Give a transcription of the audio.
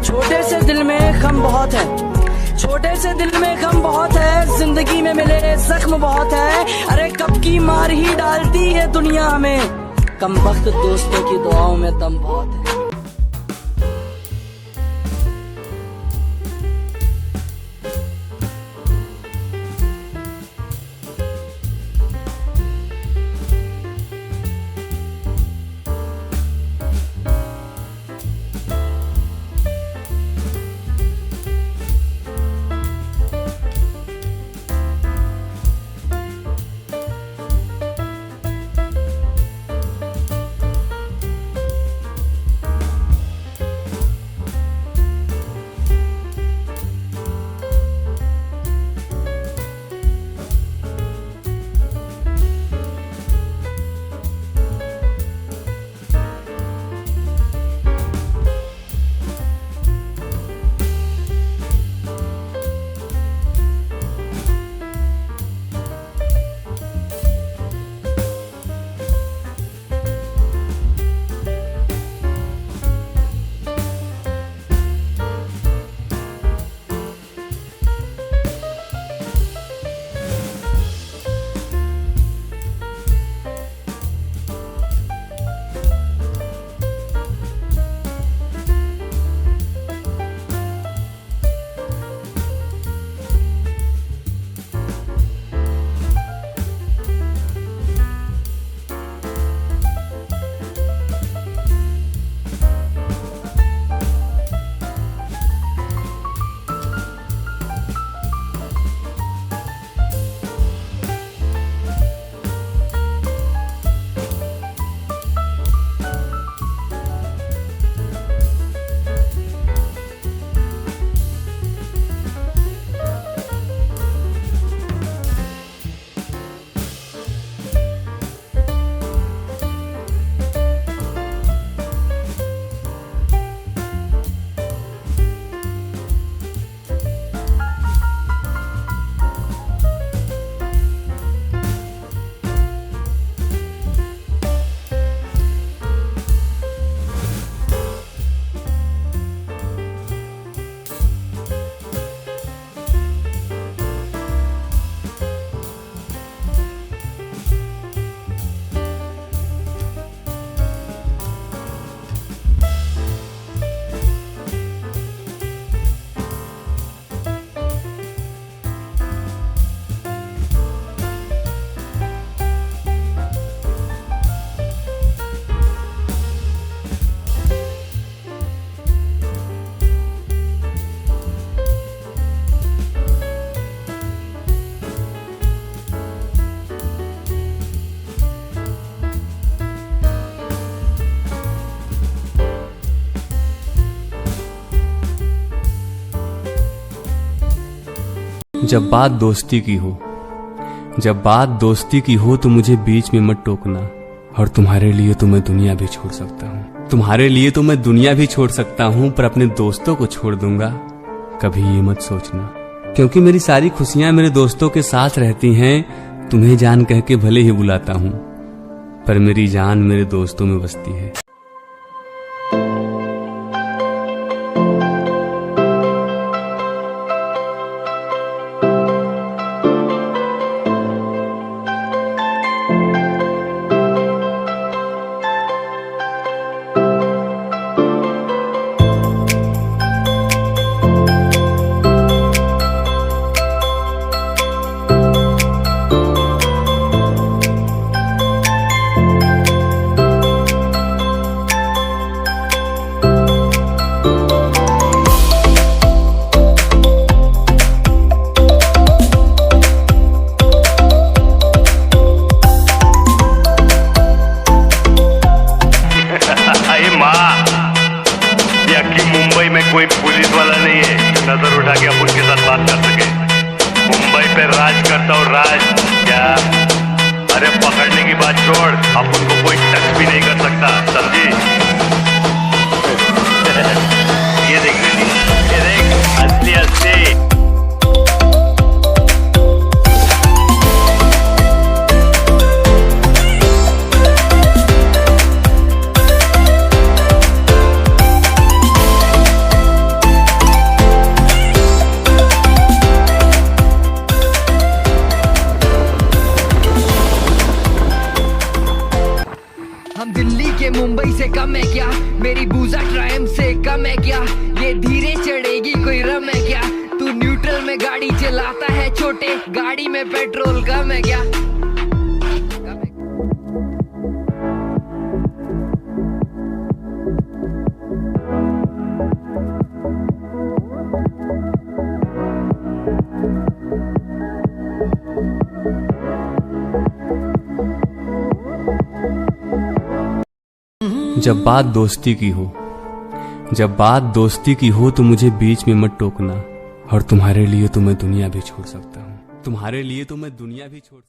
छोटे से दिल में गम बहुत है, छोटे से दिल में गम बहुत है, जिंदगी में मिले जख्म बहुत है। अरे कब की मार ही डालती है दुनिया में, कम वक्त दोस्तों की दुआओं में दम बहुत है। जब बात दोस्ती की हो, जब बात दोस्ती की हो तो मुझे बीच में मत टोकना। और तुम्हारे लिए तो मैं दुनिया भी छोड़ सकता हूँ, तुम्हारे लिए तो मैं दुनिया भी छोड़ सकता हूँ, पर अपने दोस्तों को छोड़ दूंगा कभी ये मत सोचना। क्योंकि मेरी सारी खुशियां मेरे दोस्तों के साथ रहती हैं। तुम्हें जान कह के भले ही बुलाता हूँ, पर मेरी जान मेरे दोस्तों में बसती है। कोई पुलिस वाला नहीं है नजर उठा के अपन के साथ बात कर सके। मुंबई पे राज करता हूँ, राज क्या? अरे पकड़ने की बात छोड़, अपन को कोई टच भी नहीं कर सकता, समझी? ये देख बेटी, ये देख असली असली। तेरी बूजा ट्रायम से कम है क्या, ये धीरे चढ़ेगी कोई रम है क्या, तू न्यूट्रल में गाड़ी चलाता है छोटे, गाड़ी में पेट्रोल कम है क्या। जब बात दोस्ती की हो, जब बात दोस्ती की हो तो मुझे बीच में मत टोकना, और तुम्हारे लिए तो मैं दुनिया भी छोड़ सकता हूँ, तुम्हारे लिए तो मैं दुनिया भी छोड़